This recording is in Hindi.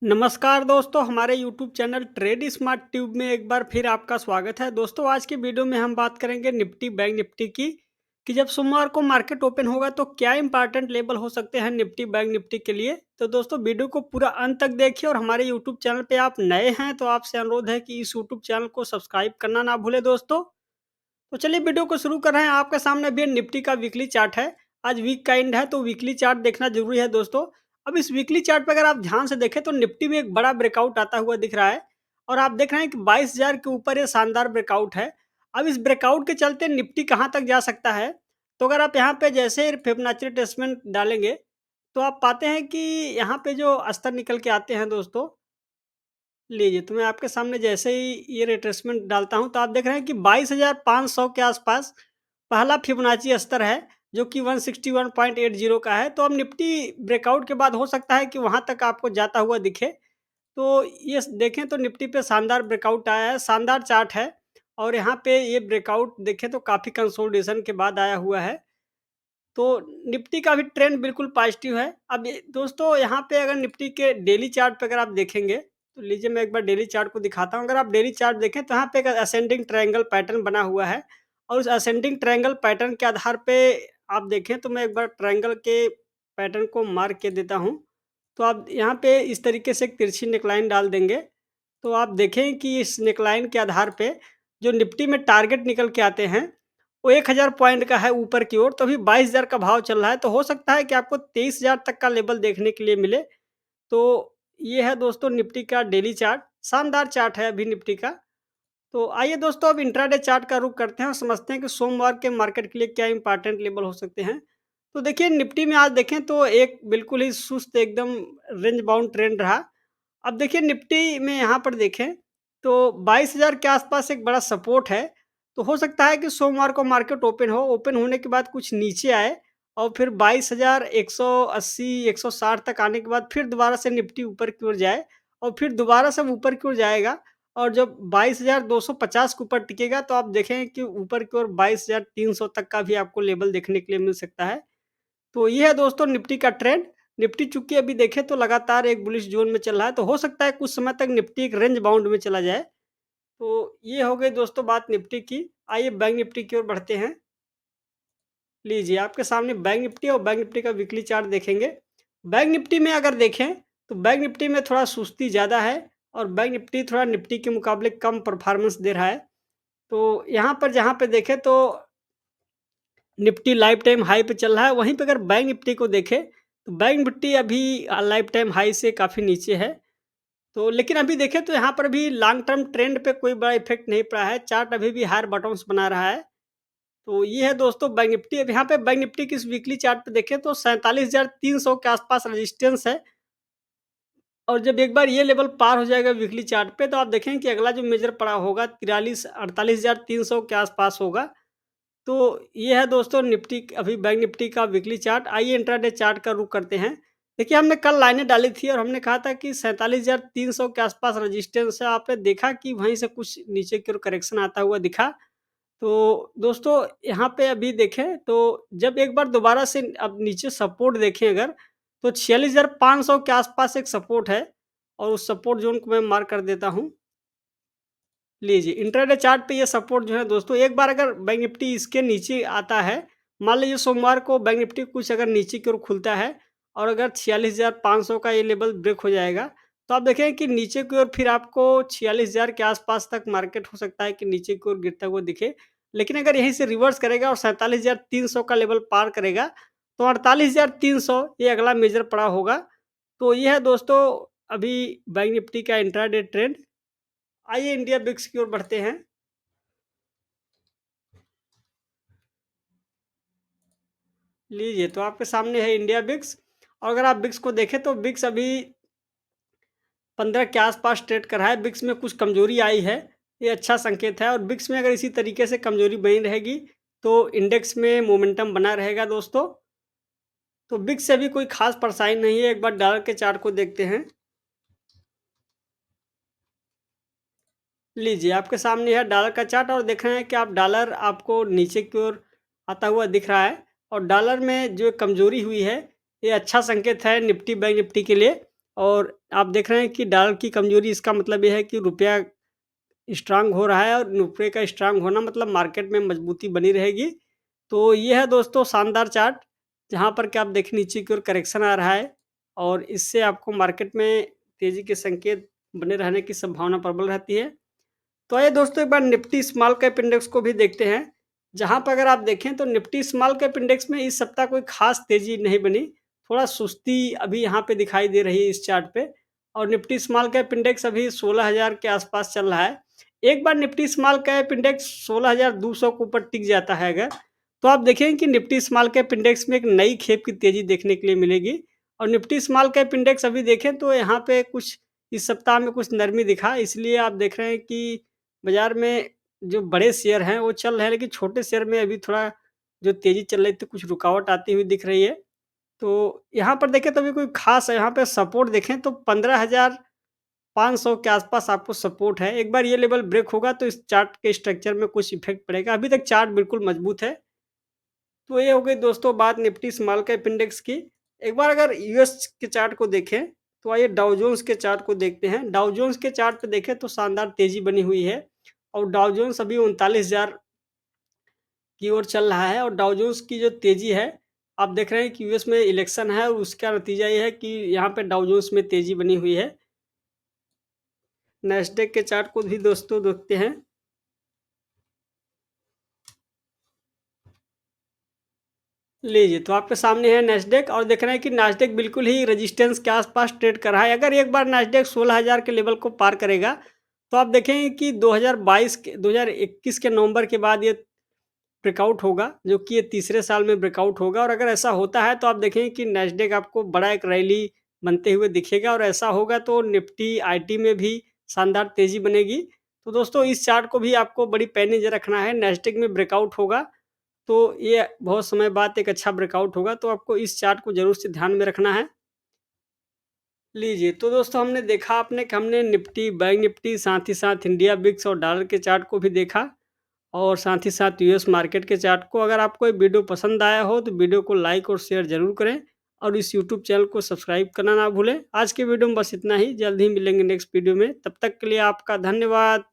नमस्कार दोस्तों, हमारे YouTube channel trade smart tube में एक बार फिर आपका स्वागत है। दोस्तों, आज की वीडियो में हम बात करेंगे निफ्टी बैंक निफ्टी की कि जब सोमवार को मार्केट ओपन होगा तो क्या इंपॉर्टेंट लेवल हो सकते हैं निफ्टी बैंक निफ्टी के लिए। तो दोस्तों, वीडियो को पूरा अंत तक देखिए और हमारे यूट्यूब चैनल पे आप नए हैं तो आपसे अनुरोध है कि इस यूट्यूब चैनल को सब्सक्राइब करना ना भूलें दोस्तों। तो चलिए वीडियो को शुरू कर रहे हैं। आपके सामने भी निफ्टी का वीकली चार्ट है। आज वीक का एंड है तो वीकली चार्ट देखना जरूरी है दोस्तों। अब इस वीकली चार्ट पे अगर आप ध्यान से देखें तो निफ्टी में एक बड़ा ब्रेकआउट आता हुआ दिख रहा है और आप देख रहे हैं कि 22,000 के ऊपर ये शानदार ब्रेकआउट है। अब इस ब्रेकआउट के चलते निफ्टी कहाँ तक जा सकता है, तो अगर आप यहाँ पे जैसे फिबोनाची रिट्रेसमेंट डालेंगे तो आप पाते हैं कि यहाँ पे जो स्तर निकल के आते हैं दोस्तों, लीजिए, तो मैं आपके सामने जैसे ही ये रिट्रेसमेंट डालता हूँ, तो आप देख रहे हैं कि 22,500 के आसपास पहला फिबोनाची स्तर है, जो कि 161.80 का है। तो अब निफ्टी ब्रेकआउट के बाद हो सकता है कि वहाँ तक आपको जाता हुआ दिखे। तो ये देखें तो निफ्टी पे शानदार ब्रेकआउट आया है, शानदार चार्ट है और यहाँ पे ये ब्रेकआउट देखें तो काफ़ी कंसोलिडेशन के बाद आया हुआ है। तो निफ्टी का भी ट्रेंड बिल्कुल पॉजिटिव है। अब ये दोस्तों, यहाँ पे अगर निफ्टी के डेली चार्ट पे अगर आप देखेंगे, तो लीजिए मैं एक बार डेली चार्ट को दिखाता हूँ। अगर आप डेली चार्ट देखें तो यहाँ पे एक असेंडिंग ट्रायंगल पैटर्न बना हुआ है और उस असेंडिंग ट्रायंगल पैटर्न के आधार पे आप देखें तो मैं एक बार ट्रायंगल के पैटर्न को मार्क के देता हूँ। तो आप यहाँ पे इस तरीके से एक तिरछी नेकलाइन डाल देंगे, तो आप देखें कि इस नेकलाइन के आधार पे जो निफ्टी में टारगेट निकल के आते हैं, वो 1000 पॉइंट का है ऊपर की ओर। तो अभी 22,000 का भाव चल रहा है, तो हो सकता है कि आपको 23,000 तक का लेवल देखने के लिए मिले। तो ये है दोस्तों निफ्टी का डेली चार्ट, शानदार चार्ट है अभी निफ्टी का। तो आइए दोस्तों, अब इंट्राडे चार्ट का रुख करते हैं और समझते हैं कि सोमवार के मार्केट के लिए क्या इंपॉर्टेंट लेवल हो सकते हैं। तो देखिए, निफ्टी में आज देखें तो एक बिल्कुल ही सुस्त एकदम रेंज बाउंड ट्रेंड रहा। अब देखिए निफ्टी में यहाँ पर देखें तो 22,000 के आसपास एक बड़ा सपोर्ट है। तो हो सकता है कि सोमवार को मार्केट ओपन हो, ओपन होने के बाद कुछ नीचे आए और फिर 22,180 160 तक आने के बाद फिर दोबारा से निफ्टी ऊपर की ओर जाए और फिर दोबारा से ऊपर की ओर जाएगा और जब 22,250 के ऊपर टिकेगा तो आप देखें कि ऊपर की ओर 22,300 तक का भी आपको लेवल देखने के लिए मिल सकता है। तो ये है दोस्तों निफ्टी का ट्रेंड। निफ्टी चूँकि अभी देखें तो लगातार एक बुलिश ज़ोन में चल रहा है, तो हो सकता है कुछ समय तक निफ्टी एक रेंज बाउंड में चला जाए। तो ये हो गई दोस्तों बात निफ्टी की। आइए बैंक निफ्टी की ओर बढ़ते हैं। लीजिए, आपके सामने बैंक निफ्टी और बैंक निफ्टी का वीकली चार्ट देखेंगे। बैंक निफ्टी में अगर देखें, तो बैंक निफ्टी में थोड़ा सुस्ती ज़्यादा है और बैंक निफ्टी थोड़ा निफ्टी के मुकाबले कम परफ़ॉर्मेंस दे रहा है। तो यहाँ पर जहाँ पे देखें तो निफ्टी लाइफ टाइम हाई पे चल रहा है, वहीं पे अगर बैंक निफ्टी को देखें, तो बैंक निफ्टी अभी लाइफ टाइम हाई से काफ़ी नीचे है। तो लेकिन अभी देखें तो यहाँ पर भी लॉन्ग टर्म ट्रेंड पे कोई बड़ा इफ़ेक्ट नहीं पड़ा है, चार्ट अभी भी हायर बॉटम्स बना रहा है। तो ये है दोस्तों बैंक निफ्टी। अब यहाँ पे बैंक निफ्टी की इस वीकली चार्ट पे देखें तो 47,300 के आसपास रेजिस्टेंस है और जब एक बार ये लेवल पार हो जाएगा वीकली चार्ट पे, तो आप देखें कि अगला जो मेजर पड़ा होगा 43 48,300 के आसपास होगा। तो ये है दोस्तों निफ्टी अभी बैंक निफ्टी का वीकली चार्ट। आइए इंट्राडे चार्ट का रुख करते हैं। देखिए, हमने कल लाइनें डाली थी और हमने कहा था कि 47,300 के आसपास रेजिस्टेंस है। आपने देखा कि वहीं से कुछ नीचे की ओर करेक्शन आता हुआ दिखा। तो दोस्तों, यहाँ पे अभी देखें तो जब एक बार दोबारा से अब नीचे सपोर्ट देखें अगर, तो 46,500 के आसपास एक सपोर्ट है और उस सपोर्ट ज़ोन को मैं मार्क कर देता हूँ। लीजिए, इंट्राडे चार्ट पे ये सपोर्ट जो है दोस्तों, एक बार अगर बैंक निफ्टी इसके नीचे आता है, मान लीजिए सोमवार को बैंक निफ्टी कुछ अगर नीचे की ओर खुलता है और अगर 46,500 का ये लेवल ब्रेक हो जाएगा, तो आप देखें कि नीचे की ओर फिर आपको 46,000 के आसपास तक मार्केट हो सकता है कि नीचे की ओर गिरता हुआ दिखे। लेकिन अगर यहीं से रिवर्स करेगा और 47,300 का लेवल पार करेगा, तो 48,300 ये अगला मेजर पड़ा होगा। तो ये है दोस्तों अभी बैंक निफ्टी का इंट्राडे ट्रेंड। आइए इंडिया बिक्स की ओर बढ़ते हैं। लीजिए, तो आपके सामने है इंडिया बिक्स और अगर आप बिक्स को देखें तो बिक्स अभी 15 के आसपास ट्रेड कर रहा है। बिक्स में कुछ कमजोरी आई है, ये अच्छा संकेत है और बिक्स में अगर इसी तरीके से कमजोरी बनी रहेगी तो इंडेक्स में मोमेंटम बना रहेगा दोस्तों। तो बिक्स से अभी कोई खास परेशानी नहीं है। एक बार डॉलर के चार्ट को देखते हैं। लीजिए, आपके सामने है डॉलर का चार्ट और देख रहे हैं कि आप डॉलर आपको नीचे की ओर आता हुआ दिख रहा है और डॉलर में जो कमजोरी हुई है, ये अच्छा संकेत है निफ्टी बैंक निफ्टी के लिए। और आप देख रहे हैं कि डॉलर की कमज़ोरी, इसका मतलब ये है कि रुपया स्ट्रांग हो रहा है, और रुपये का स्ट्रांग होना मतलब मार्केट में मजबूती बनी रहेगी। तो ये है दोस्तों शानदार चार्ट, जहाँ पर कि आप देखिए नीचे की ओर करेक्शन आ रहा है, और इससे आपको मार्केट में तेज़ी के संकेत बने रहने की संभावना प्रबल रहती है। तो आइए दोस्तों एक बार निफ्टी स्मॉल कैप इंडेक्स को भी देखते हैं, जहाँ पर अगर आप देखें तो निफ्टी स्मॉल कैप इंडेक्स में इस सप्ताह कोई खास तेज़ी नहीं बनी, थोड़ा सुस्ती अभी यहाँ पे दिखाई दे रही है इस चार्ट पे, और निफ्टी स्मॉल कैप इंडेक्स अभी 16,000 के आसपास चल रहा है। एक बार निफ्टी स्मॉल कैप इंडेक्स 16,200 के ऊपर टिक जाता है अगर, तो आप देखेंगे कि निफ्टी स्मॉल कैप इंडेक्स में एक नई खेप की तेज़ी देखने के लिए मिलेगी, और निफ्टी स्मॉल कैप इंडेक्स अभी देखें तो यहाँ पे कुछ इस सप्ताह में कुछ नरमी दिखा, इसलिए आप देख रहे हैं कि बाज़ार में जो बड़े शेयर हैं वो चल रहे हैं, लेकिन छोटे शेयर में अभी थोड़ा जो तेज़ी चल रही थी कुछ रुकावट आती हुई दिख रही है। तो यहाँ पर देखें तो अभी कोई ख़ास यहाँ पे सपोर्ट देखें तो 15,500 के आसपास आपको सपोर्ट है। एक बार ये लेवल ब्रेक होगा तो इस चार्ट के स्ट्रक्चर में कुछ इफ़ेक्ट पड़ेगा। अभी तक चार्ट बिल्कुल मज़बूत है। तो ये हो गई दोस्तों बात निफ्टी स्मॉल कैप इंडेक्स की। एक बार अगर यूएस के चार्ट को देखें, तो आइए डाउ जोन्स के चार्ट को देखते हैं। डाउ जोन्स के चार्ट पे देखें तो शानदार तेज़ी बनी हुई है, और डाउ जोन्स अभी 39,000 की ओर चल रहा है, और डाउ जोन्स की जो तेज़ी है, आप देख रहे हैं कि यूएस में इलेक्शन है, और उसका नतीजा ये है कि यहाँ पे डाउ जोन्स में तेज़ी बनी हुई है। नैस्डैक के चार्ट को भी दोस्तों देखते हैं। लीजिए, तो आपके सामने है नैस्डैक, और देख रहे हैं कि नैस्डैक बिल्कुल ही रेजिस्टेंस के आसपास ट्रेड कर रहा है। अगर एक बार नैस्डैक 16,000 के लेवल को पार करेगा, तो आप देखेंगे कि 2021 के नवंबर के बाद ये ब्रेकआउट होगा, जो कि ये तीसरे साल में ब्रेकआउट होगा, और अगर ऐसा होता है तो आप देखेंगे कि नैस्डैक आपको बड़ा एक रैली बनते हुए दिखेगा, और ऐसा होगा तो निफ्टी आईटी में भी शानदार तेज़ी बनेगी। तो दोस्तों इस चार्ट को भी आपको बड़ी पैनी नज़र रखना है। नैस्डैक में ब्रेकआउट होगा तो ये बहुत समय बाद एक अच्छा ब्रेकआउट होगा, तो आपको इस चार्ट को ज़रूर से ध्यान में रखना है। लीजिए, तो दोस्तों हमने देखा आपने कि हमने निफ्टी, बैंक निफ्टी, साथ ही साथ इंडिया बिक्स और डॉलर के चार्ट को भी देखा, और साथ ही साथ यूएस मार्केट के चार्ट को। अगर आपको ये वीडियो पसंद आया हो तो वीडियो को लाइक और शेयर ज़रूर करें, और इस यूट्यूब चैनल को सब्सक्राइब करना ना भूलें। आज के वीडियो में बस इतना ही, जल्द ही मिलेंगे नेक्स्ट वीडियो में। तब तक के लिए आपका धन्यवाद।